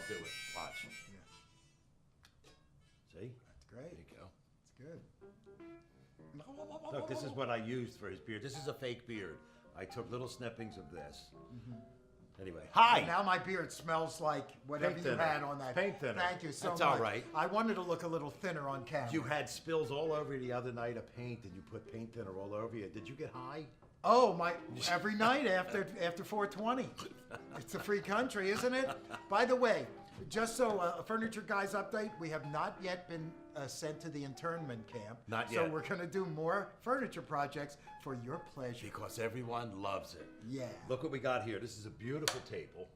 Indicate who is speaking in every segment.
Speaker 1: do it. Watch.
Speaker 2: Yeah.
Speaker 1: See?
Speaker 2: That's great.
Speaker 1: There you go.
Speaker 2: It's good.
Speaker 1: Look, this is what I used for his beard. This is a fake beard. I took little snippings of this. Anyway, hi.
Speaker 2: Now my beard smells like whatever
Speaker 1: Paint
Speaker 2: you
Speaker 1: thinner.
Speaker 2: had on that.
Speaker 1: Paint thinner.
Speaker 2: Thank you so
Speaker 1: That's
Speaker 2: much.
Speaker 1: all right.
Speaker 2: I wanted to look a little thinner on camera.
Speaker 1: You had spills all over you the other night of paint, and you put paint thinner all over you. Did you get high?
Speaker 2: Oh my! Every night after 420. It's a free country, isn't it? By the way, just so a furniture guys update, we have not yet been sent to the internment camp.
Speaker 1: Not
Speaker 2: So
Speaker 1: yet.
Speaker 2: we're going to do more furniture projects for your pleasure.
Speaker 1: Because everyone loves it.
Speaker 2: Yeah.
Speaker 1: Look what we got here. This is a beautiful table.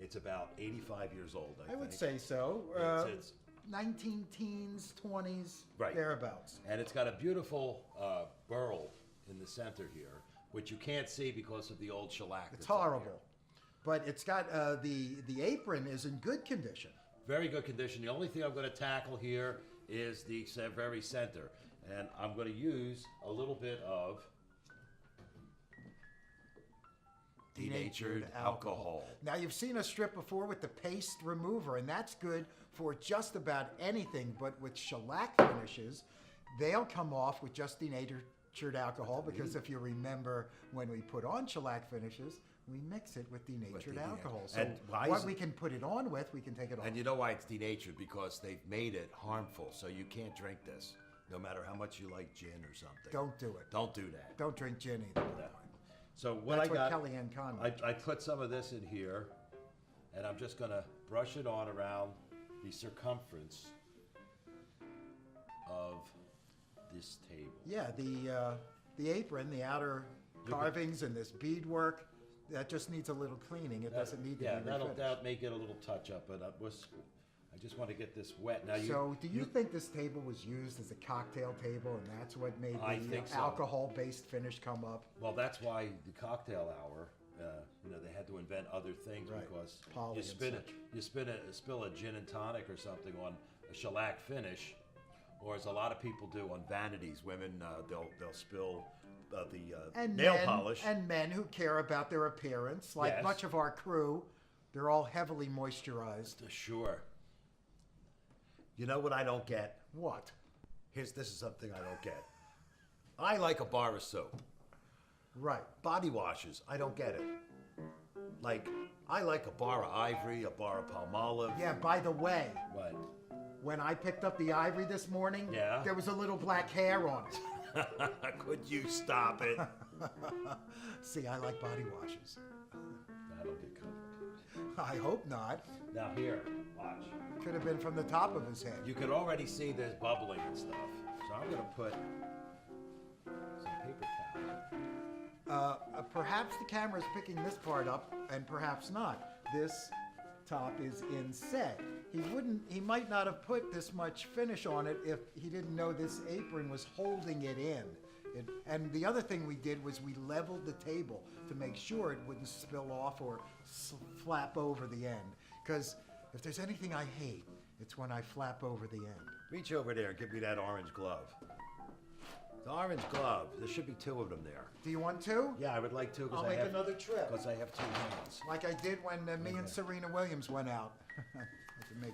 Speaker 1: It's about 85 years old, I
Speaker 2: I
Speaker 1: think.
Speaker 2: would say so.
Speaker 1: It's-
Speaker 2: 19 teens, 20s,
Speaker 1: Right.
Speaker 2: thereabouts.
Speaker 1: And it's got a beautiful burl in the center here, which you can't see because of the old shellac.
Speaker 2: It's
Speaker 1: that's on
Speaker 2: horrible.
Speaker 1: here.
Speaker 2: But it's got the apron is in good condition.
Speaker 1: Very good condition. The only thing I'm going to tackle here is the very center. And I'm going to use a little bit of denatured alcohol.
Speaker 2: Now you've seen us strip before with the paste remover, and that's good for just about anything. But with shellac finishes, they'll come off with just denatured alcohol because if you remember when we put on shellac finishes, we mix it with denatured
Speaker 1: the
Speaker 2: alcohol. So
Speaker 1: and why
Speaker 2: what
Speaker 1: is
Speaker 2: we
Speaker 1: it-
Speaker 2: can put it on with, we can take it off.
Speaker 1: And you know why it's denatured? Because they've made it harmful, so you can't drink this, no matter how much you like gin or something.
Speaker 2: Don't do it.
Speaker 1: Don't do that.
Speaker 2: Don't drink gin either.
Speaker 1: No. So what
Speaker 2: That's
Speaker 1: I got,
Speaker 2: what Kellyanne Conway.
Speaker 1: I put some of this in here, and I'm just gonna brush it on around the circumference of this table.
Speaker 2: Yeah, the apron, the outer carvings, and this beadwork, that just needs a little cleaning. It doesn't need to
Speaker 1: Yeah,
Speaker 2: be
Speaker 1: that'll
Speaker 2: refinished.
Speaker 1: make it a little touch up, but I just want to get this wet. Now
Speaker 2: So, do you think this table was used as a cocktail table, and that's what made
Speaker 1: I
Speaker 2: the
Speaker 1: think so.
Speaker 2: alcohol-based finish come up?
Speaker 1: Well, that's why the cocktail hour. They had to invent other things
Speaker 2: Right.
Speaker 1: because
Speaker 2: Poly
Speaker 1: you
Speaker 2: and
Speaker 1: spin
Speaker 2: such.
Speaker 1: it, spill a gin and tonic or something on a shellac finish, or as a lot of people do on vanities. Women they'll spill the
Speaker 2: And
Speaker 1: nail
Speaker 2: men,
Speaker 1: polish.
Speaker 2: and men who care about their appearance, like
Speaker 1: Yes.
Speaker 2: much of our crew, they're all heavily moisturized.
Speaker 1: Sure. You know what I don't get?
Speaker 2: What?
Speaker 1: This is something I don't get. I like a bar of soap.
Speaker 2: Right.
Speaker 1: Body washes, I don't get it. Like, I like a bar of Ivory, a bar of Palmolive.
Speaker 2: Yeah. By the way,
Speaker 1: What?
Speaker 2: when I picked up the Ivory this morning,
Speaker 1: Yeah?
Speaker 2: there was a little black hair on it.
Speaker 1: Could you stop it?
Speaker 2: See, I like body washes.
Speaker 1: That'll get covered.
Speaker 2: I hope not.
Speaker 1: Now here, watch.
Speaker 2: Could have been from the top of his head.
Speaker 1: You can already see there's bubbling and stuff. So I'm gonna put some paper towel.
Speaker 2: Perhaps the camera is picking this part up, and perhaps not. This top is inset. He might not have put this much finish on it if he didn't know this apron was holding it in. And the other thing we did was we leveled the table to make sure it wouldn't spill off or flap over the end. Because if there's anything I hate, it's when I flap over the end.
Speaker 1: Reach over there and give me that orange glove. The orange glove. There should be two of them there.
Speaker 2: Do you want to?
Speaker 1: Yeah, I would like to
Speaker 2: I'll
Speaker 1: because
Speaker 2: make another trip.
Speaker 1: Because I have two hands.
Speaker 2: Like I did when me and Serena Williams went out. I could make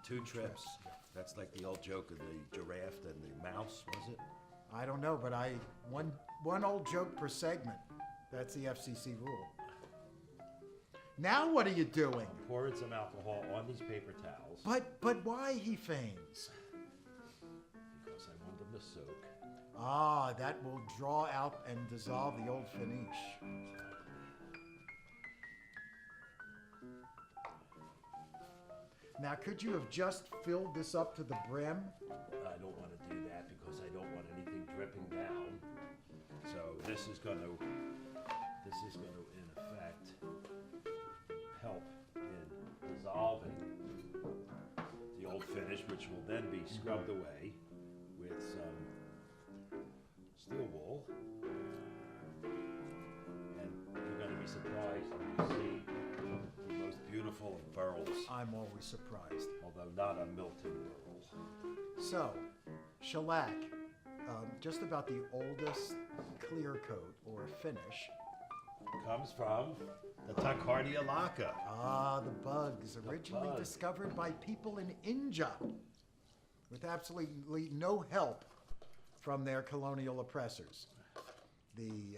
Speaker 1: Two trips. That's like the old joke of the giraffe and the mouse, was it?
Speaker 2: I don't know, but one old joke per segment. That's the FCC rule. Now what are you doing?
Speaker 1: Pouring some alcohol on these paper towels
Speaker 2: But why, he feigns?
Speaker 1: because I want them to soak.
Speaker 2: Ah, that will draw out and dissolve the old finish. Now, could you have just filled this up to the brim?
Speaker 1: I don't want to do that because I don't want anything dripping down. So this is going to, in effect, help in dissolving the old finish, which will then be scrubbed away with some steel wool. And you're going to be surprised when you see the most beautiful of burls,
Speaker 2: I'm always surprised.
Speaker 1: although not a Milton burl.
Speaker 2: So, shellac, just about the oldest clear coat or finish
Speaker 1: comes from the Tacardia laca.
Speaker 2: Ah, the bugs, originally
Speaker 1: bug.
Speaker 2: discovered by people in India with absolutely no help from their colonial oppressors. The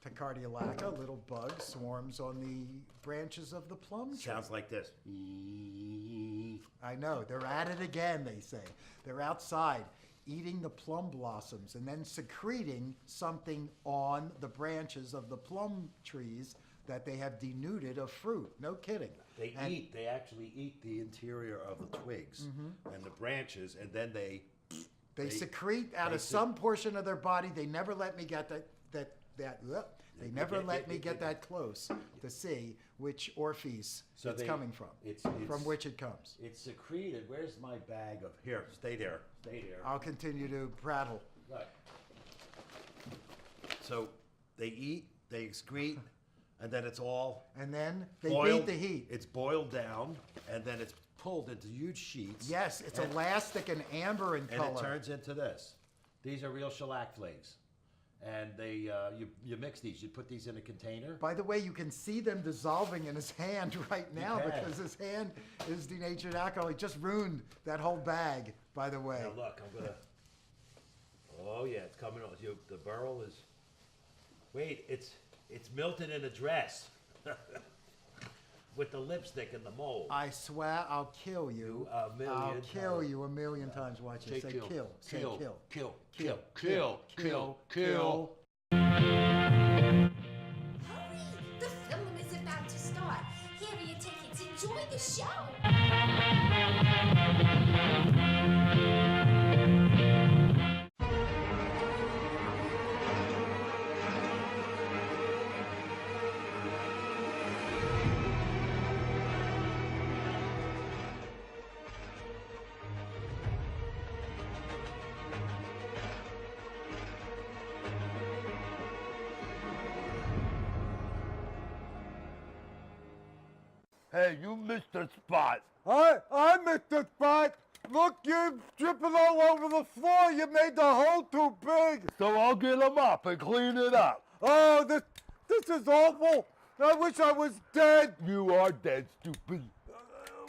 Speaker 2: Tacardia laca, little bug, swarms on the branches of the plum tree.
Speaker 1: Sounds like this.
Speaker 2: I know, they're at it again, they say. They're outside eating the plum blossoms and then secreting something on the branches of the plum trees that they have denuded of fruit. No kidding.
Speaker 1: They actually eat the interior of the twigs and the branches, and then they
Speaker 2: secrete out of some portion of their body. They never let me get they never let me get that close to see which orifice it's coming from. From which it comes.
Speaker 1: It's secreted. Where's my bag of here? Stay there. Stay there.
Speaker 2: I'll continue to prattle.
Speaker 1: Right. So they eat, they excrete, and then it's all
Speaker 2: And then they
Speaker 1: boiled.
Speaker 2: beat the heat.
Speaker 1: It's boiled down, and then it's pulled into huge sheets.
Speaker 2: Yes, it's
Speaker 1: and,
Speaker 2: elastic and amber in
Speaker 1: and
Speaker 2: color.
Speaker 1: it turns into this. These are real shellac flakes, and they you mix these. You put these in a container.
Speaker 2: By the way, you can see them dissolving in his hand right now
Speaker 1: can.
Speaker 2: because his hand is denatured alcohol. He just ruined that whole bag, by the way.
Speaker 1: Now look, I'm gonna. Oh yeah, it's coming on. The burl is. Wait, it's Milton in a dress, with the lipstick and the mold.
Speaker 2: I swear I'll kill you.
Speaker 1: A million
Speaker 2: I'll kill
Speaker 1: times.
Speaker 2: you a million times. Watch it. Say kill. Say
Speaker 1: kill,
Speaker 2: kill.
Speaker 1: kill,
Speaker 2: Kill.
Speaker 1: kill, kill, kill.
Speaker 3: Hurry! The film is about to start. Here are your tickets. Enjoy the show.
Speaker 4: Hey, you missed the spot.
Speaker 5: I missed the spot. Look, you're dripping all over the floor. You made the hole too big.
Speaker 4: So I'll get him up and clean it up.
Speaker 5: Oh, this is awful. I wish I was dead.
Speaker 4: You are dead, stupid.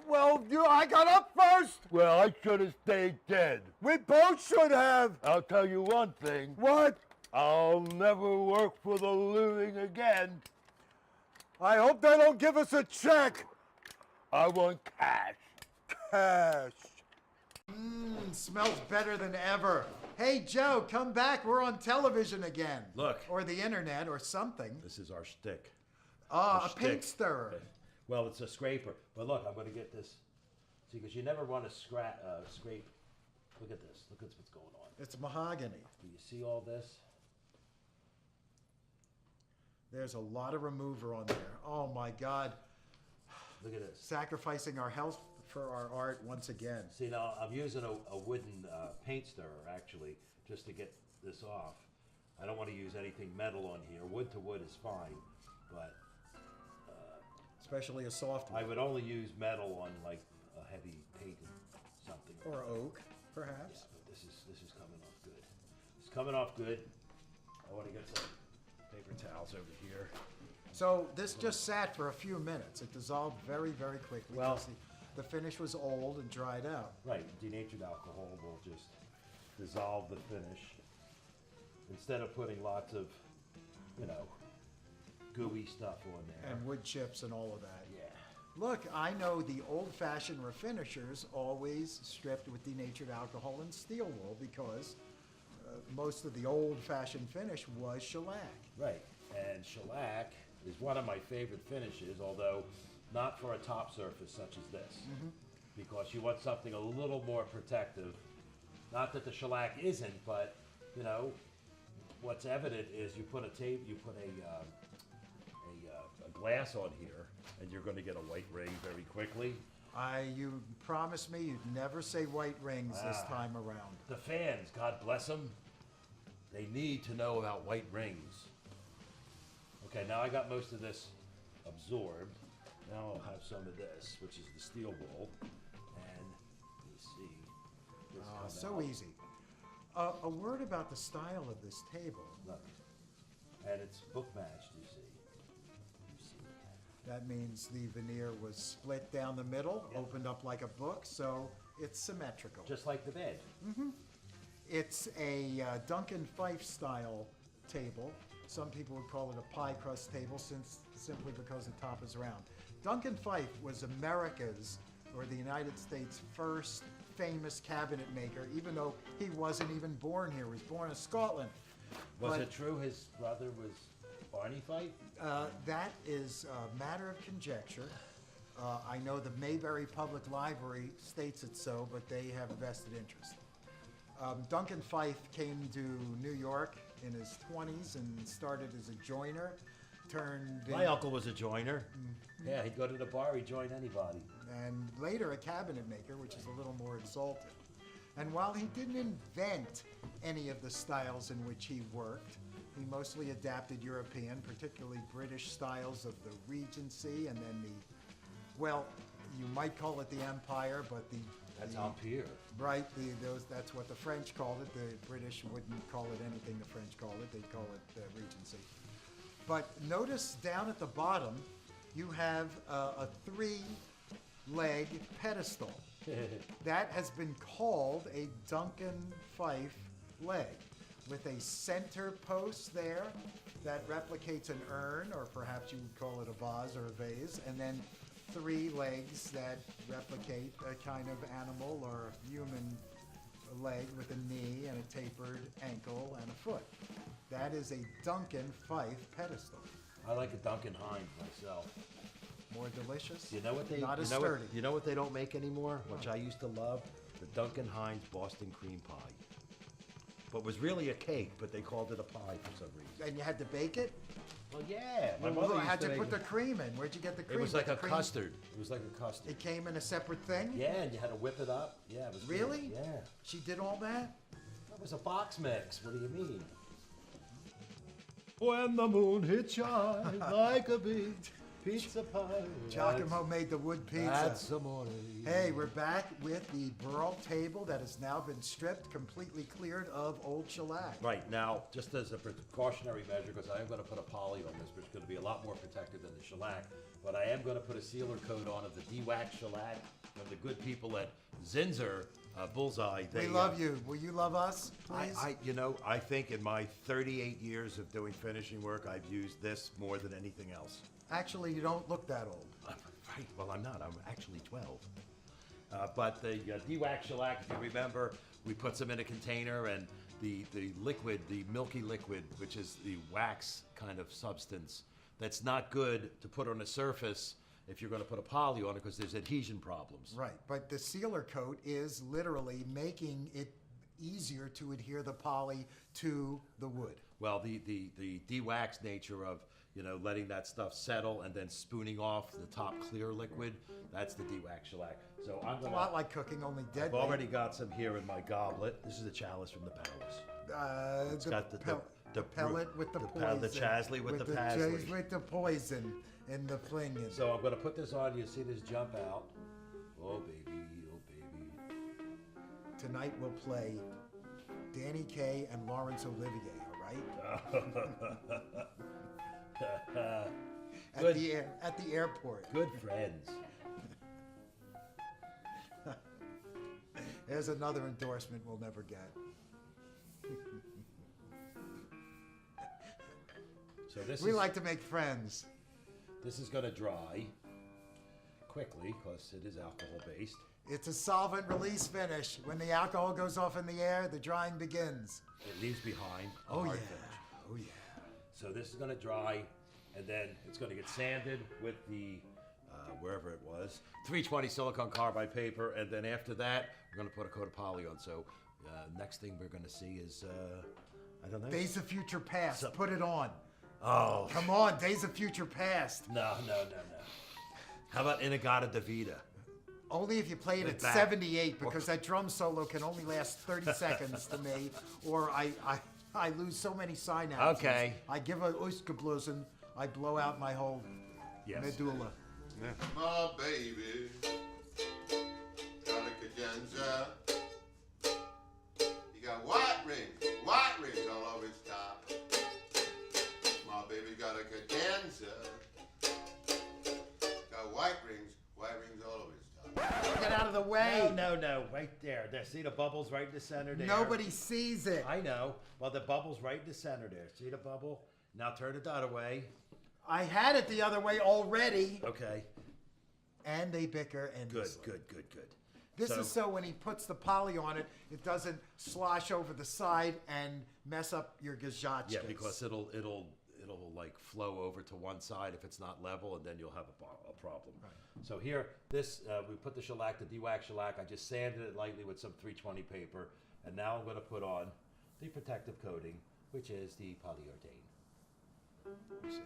Speaker 5: Well, I got up first.
Speaker 4: Well, I should have stayed dead.
Speaker 5: We both should have.
Speaker 4: I'll tell you one thing.
Speaker 5: What?
Speaker 4: I'll never work for the living again.
Speaker 5: I hope they don't give us a check.
Speaker 4: I want cash.
Speaker 5: Cash.
Speaker 2: Smells better than ever. Hey, Joe, come back. We're on television again.
Speaker 1: Look.
Speaker 2: Or the internet or something.
Speaker 1: This is our stick.
Speaker 2: Ah,
Speaker 1: Our
Speaker 2: a paint
Speaker 1: stick.
Speaker 2: stirrer.
Speaker 1: Well, it's a scraper. But look, I'm going to get this. See, because you never want to scrape. Look at this. Look at what's going on.
Speaker 2: It's mahogany.
Speaker 1: Do you see all this?
Speaker 2: There's a lot of remover on there. Oh, my God.
Speaker 1: Look at this.
Speaker 2: Sacrificing our health for our art once again.
Speaker 1: See, now I'm using a wooden paint stirrer, actually, just to get this off. I don't want to use anything metal on here. Wood to wood is fine, but
Speaker 2: Especially a soft
Speaker 1: I
Speaker 2: one.
Speaker 1: would only use metal on, like, a heavy painted something.
Speaker 2: Or oak,
Speaker 1: Yeah,
Speaker 2: perhaps.
Speaker 1: but this is coming off good. It's coming off good. I want to get some paper towels over here.
Speaker 2: So this just sat for a few minutes. It dissolved very, very quickly.
Speaker 1: Well-
Speaker 2: because the finish was old and dried out.
Speaker 1: Right, denatured alcohol will just dissolve the finish. Instead of putting lots of, gooey stuff on there.
Speaker 2: And wood chips and all of that.
Speaker 1: Yeah.
Speaker 2: Look, I know the old-fashioned refinishers always stripped with denatured alcohol and steel wool because most of the old-fashioned finish was shellac.
Speaker 1: Right, and shellac is one of my favorite finishes, although not for a top surface such as this. Because you want something a little more protective. Not that the shellac isn't, but, what's evident is you put a glass on here, and you're going to get a white ring very quickly.
Speaker 2: You promised me you'd never say white rings this time around.
Speaker 1: The fans, God bless them, they need to know about white rings. Okay, now I got most of this absorbed. Now I'll have some of this, which is the steel wool. And you see, this come
Speaker 2: So
Speaker 1: out.
Speaker 2: easy. A word about the style of this table.
Speaker 1: Look, and it's book matched, you see.
Speaker 2: That means the veneer was split down the middle, opened up like a book, so it's symmetrical.
Speaker 1: Just like the bed.
Speaker 2: It's a Duncan Fife style table. Some people would call it a pie crust table simply because the top is round. Duncan Fife was America's, or the United States' first famous cabinet maker, even though he wasn't even born here. He was born in Scotland.
Speaker 1: Was
Speaker 2: But,
Speaker 1: it true his brother was Barney Fife?
Speaker 2: That is a matter of conjecture. I know the Mayberry Public Library states it so, but they have a vested interest. Duncan Fife came to New York in his 20s and started as a joiner,
Speaker 1: My uncle was a joiner. Yeah, he'd go to the bar, he'd join anybody.
Speaker 2: and later a cabinet maker, which is a little more exalted. And while he didn't invent any of the styles in which he worked, he mostly adapted European, particularly British styles of the Regency, and then well, you might call it the Empire, but
Speaker 1: That's
Speaker 2: the,
Speaker 1: Empire.
Speaker 2: right, that's what the French called it. The British wouldn't call it anything the French called it. They'd call it the Regency. But notice down at the bottom, you have a three-leg pedestal. That has been called a Duncan Fife leg, with a center post there that replicates an urn, or perhaps you would call it a vase or a vase, and then three legs that replicate a kind of animal or human leg with a knee and a tapered ankle and a foot. That is a Duncan Fife pedestal.
Speaker 1: I like a Duncan Hines myself.
Speaker 2: More delicious.
Speaker 1: You know what they
Speaker 2: Not as
Speaker 1: you know
Speaker 2: sturdy.
Speaker 1: What, you know what they don't make anymore, which I used to love? The Duncan Hines Boston cream pie. But was really a cake, but they called it a pie for some reason.
Speaker 2: And you had to bake it?
Speaker 1: Well, yeah. My
Speaker 2: Well,
Speaker 1: mother used
Speaker 2: how'd
Speaker 1: to
Speaker 2: you
Speaker 1: make
Speaker 2: put the
Speaker 1: it.
Speaker 2: cream in? Where'd you get the cream?
Speaker 1: It was like
Speaker 2: The
Speaker 1: a
Speaker 2: cream-
Speaker 1: custard. It was like a custard.
Speaker 2: It came in a separate thing?
Speaker 1: Yeah, and you had to whip it up. Yeah, it was good.
Speaker 2: Really?
Speaker 1: Yeah.
Speaker 2: She did all that?
Speaker 1: That was a box mix. What do you mean?
Speaker 4: When the moon hits your eyes like a big pizza pie.
Speaker 2: Giacomo made the wood pizza.
Speaker 1: That's amore.
Speaker 2: Hey, we're back with the burl table that has now been stripped, completely cleared of old shellac.
Speaker 1: Right, now, just as a precautionary measure, because I am going to put a poly on this, which is going to be a lot more protected than the shellac, but I am going to put a sealer coat on of the D-Wax shellac from the good people at Zinzer Bullseye.
Speaker 2: We love you. Will you love us, please?
Speaker 1: I think in my 38 years of doing finishing work, I've used this more than anything else.
Speaker 2: Actually, you don't look that old.
Speaker 1: Right, well, I'm not. I'm actually 12. But the D-Wax shellac, if you remember, we put some in a container, and the liquid, the milky liquid, which is the wax kind of substance, that's not good to put on a surface if you're going to put a poly on it, because there's adhesion problems.
Speaker 2: Right, but the sealer coat is literally making it easier to adhere the poly to the wood.
Speaker 1: Well, the de-wax nature of, letting that stuff settle and then spooning off the top clear liquid, that's the de-wax shellac. So I'm
Speaker 2: It's a
Speaker 1: going
Speaker 2: lot like cooking, only dead.
Speaker 1: I've already got some here in my goblet. This is a chalice from the palace.
Speaker 2: It's
Speaker 1: got the
Speaker 2: pellet with the poison.
Speaker 1: The chasley with the parsley.
Speaker 2: With the poison and the flinging.
Speaker 1: So I'm going to put this on. You see this jump out. Oh, baby. Oh, baby.
Speaker 2: Tonight we'll play Danny Kaye and Laurence Olivier, all right?
Speaker 1: Good.
Speaker 2: At the airport.
Speaker 1: Good friends.
Speaker 2: There's another endorsement we'll never get.
Speaker 1: So this
Speaker 2: We
Speaker 1: is
Speaker 2: like to make friends.
Speaker 1: this is going to dry quickly because it is alcohol based.
Speaker 2: It's a solvent release finish. When the alcohol goes off in the air, the drying begins.
Speaker 1: It leaves behind a
Speaker 2: Oh
Speaker 1: hard
Speaker 2: yeah.
Speaker 1: finish.
Speaker 2: Oh yeah.
Speaker 1: So this is going to dry, and then it's going to get sanded with the wherever it was 320 silicone carbide paper, and then after that we're going to put a coat of poly on. So next thing we're going to see is I don't know.
Speaker 2: Days of Future Past.
Speaker 1: So-
Speaker 2: Put it on.
Speaker 1: Oh
Speaker 2: Come on, Days of Future Past.
Speaker 1: no. How about Inagata Davida?
Speaker 2: Only if you play it
Speaker 1: With
Speaker 2: at
Speaker 1: that.
Speaker 2: 78, because that drum solo can only last 30 seconds to me, or I lose so many synapses.
Speaker 1: Okay.
Speaker 2: I give a Ausgeblasen, I blow out my whole
Speaker 1: Yes.
Speaker 2: medulla.
Speaker 6: My baby got a cadenza. He got white rings all over his top. My baby got a cadenza.
Speaker 2: the way.
Speaker 1: No, right there. There, see the bubbles right in the center there?
Speaker 2: Nobody sees it.
Speaker 1: I know. Well, the bubble's right in the center there. See the bubble? Now turn it the other way.
Speaker 2: I had it the other way already.
Speaker 1: Okay.
Speaker 2: And they bicker
Speaker 1: Good,
Speaker 2: endlessly.
Speaker 1: good.
Speaker 2: This
Speaker 1: So-
Speaker 2: is so when he puts the poly on it, it doesn't slosh over the side and mess up your gazachkas.
Speaker 1: Yeah, because it'll like flow over to one side if it's not level, and then you'll have a problem. So here, this we put the shellac, the de-wax shellac. I just sanded it lightly with some 320 paper, and now I'm going to put on the protective coating, which is the polyurethane. You see.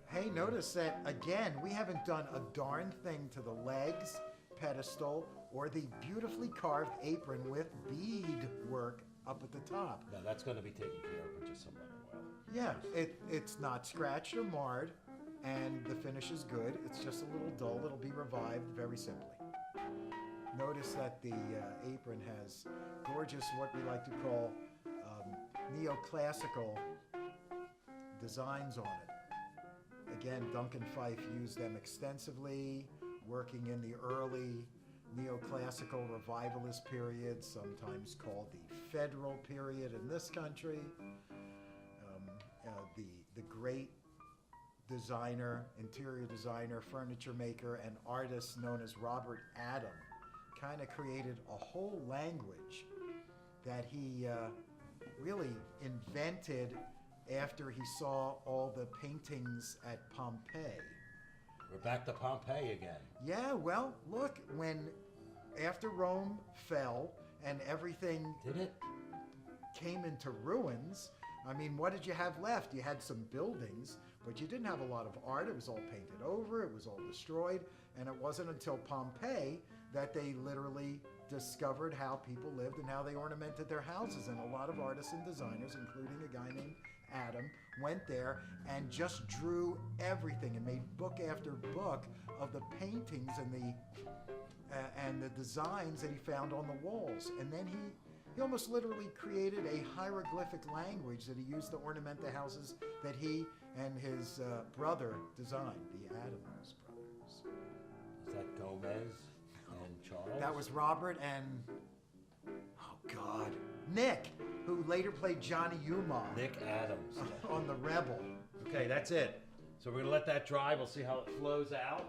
Speaker 2: Hey, notice that again, we haven't done a darn thing to the legs, pedestal, or the beautifully carved apron with bead work up at the top.
Speaker 1: Now that's going to be taken care of with just some lemon oil.
Speaker 2: Yeah, it's not scratched or marred, and the finish is good. It's just a little dull. It'll be revived very simply. Notice that the apron has gorgeous, what we like to call neoclassical designs on it. Again, Duncan Fife used them extensively, working in the early neoclassical revivalist period, sometimes called the federal period in this country. The great designer, interior designer, furniture maker, and artist known as Robert Adam kind of created a whole language that he really invented after he saw all the paintings at Pompeii.
Speaker 1: We're back to Pompeii again.
Speaker 2: Yeah, well, look, after Rome fell and everything
Speaker 1: Did it?
Speaker 2: came into ruins, I mean, what did you have left? You had some buildings, but you didn't have a lot of art. It was all painted over, it was all destroyed, and it wasn't until Pompeii that they literally discovered how people lived and how they ornamented their houses. And a lot of artists and designers, including a guy named Adam, went there and just drew everything and made book after book of the paintings and the designs that he found on the walls. And then he almost literally created a hieroglyphic language that he used to ornament the houses that he and his brother designed, the Adams brothers.
Speaker 1: Is that Gomez and Charles?
Speaker 2: That was Robert and, oh God, Nick, who later played Johnny Umar
Speaker 1: Nick Adams.
Speaker 2: on The Rebel.
Speaker 1: Okay, that's it. So we're gonna let that dry. We'll see how it flows out.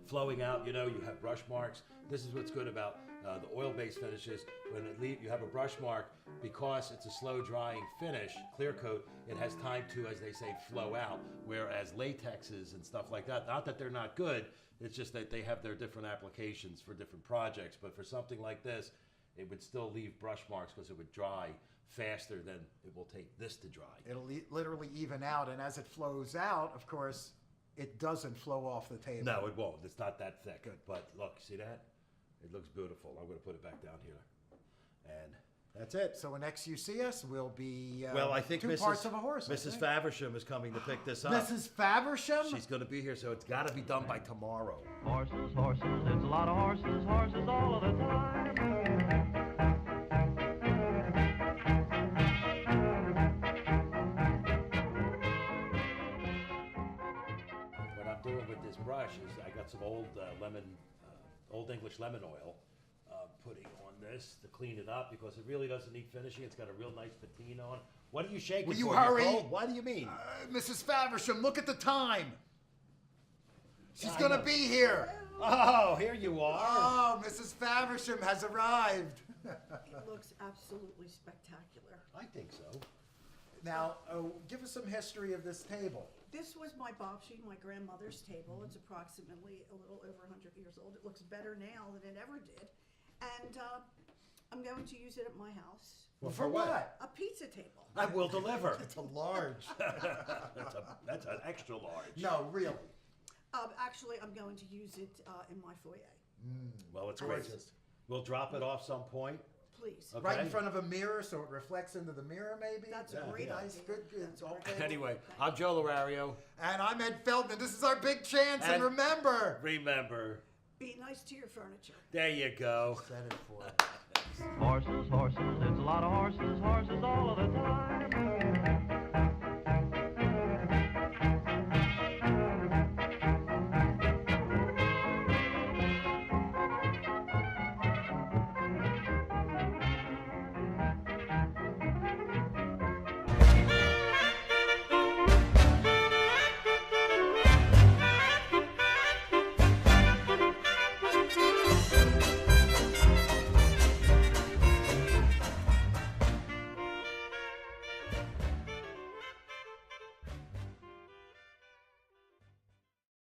Speaker 1: Flowing out, you have brush marks. This is what's good about the oil-based finishes. When you have a brush mark, because it's a slow-drying finish, clear coat, it has time to, as they say, flow out. Whereas latexes and stuff like that, not that they're not good, it's just that they have their different applications for different projects. But for something like this, it would still leave brush marks because it would dry faster than it will take this to dry.
Speaker 2: It'll literally even out, and as it flows out, of course, it doesn't flow off the table.
Speaker 1: No, it won't. It's not that thick.
Speaker 2: Good.
Speaker 1: But look, see that? It looks beautiful. I'm going to put it back down here. And that's it.
Speaker 2: So when next you see us, we'll be
Speaker 1: Well, I think
Speaker 2: two parts of a horse. I
Speaker 1: Mrs.
Speaker 2: think.
Speaker 1: Faversham is coming to pick this up.
Speaker 2: Mrs. Faversham?
Speaker 1: She's going to be here, so it's got to be done by tomorrow.
Speaker 7: Horses, horses, it's a lot of horses, horses all of the time.
Speaker 1: What I'm doing with this brush is I got some old Old English lemon oil, putting on this to clean it up because it really doesn't need finishing. It's got a real nice patina on. What are you shaking
Speaker 2: Will you
Speaker 1: for?
Speaker 2: hurry?
Speaker 1: You're cold? What do you mean?
Speaker 2: Mrs. Faversham, look at the time. She's
Speaker 1: I
Speaker 2: going to
Speaker 1: know.
Speaker 2: be here.
Speaker 1: Oh, here you are.
Speaker 2: Oh, Mrs. Faversham has arrived.
Speaker 8: It looks absolutely spectacular.
Speaker 1: I think so.
Speaker 2: Now, give us some history of this table.
Speaker 8: This was my Bobshi, my grandmother's table. It's approximately a little over 100 years old. It looks better now than it ever did. And I'm going to use it at my house.
Speaker 1: Well,
Speaker 2: For what?
Speaker 8: A pizza table.
Speaker 1: I will deliver.
Speaker 2: It's a large.
Speaker 1: That's an extra large.
Speaker 2: No, really.
Speaker 8: Actually, I'm going to use it in my foyer.
Speaker 1: Well, it's great. We'll drop it off some point.
Speaker 8: Please.
Speaker 1: Okay.
Speaker 2: Right in front of a mirror so it reflects into the mirror, maybe?
Speaker 8: That's
Speaker 1: Yeah,
Speaker 8: a great
Speaker 1: yeah.
Speaker 2: Nice,
Speaker 8: idea.
Speaker 2: good, good.
Speaker 8: That's
Speaker 2: All
Speaker 8: a great
Speaker 2: table.
Speaker 1: Anyway, I'm Joe Lorario.
Speaker 2: And I'm Ed Feldman. This is our big chance. And
Speaker 1: And-
Speaker 2: remember.
Speaker 1: Remember,
Speaker 8: Be nice to your furniture.
Speaker 1: there you go.
Speaker 2: Said it for us.
Speaker 7: Horses, horses, it's a lot of horses, horses all of the time.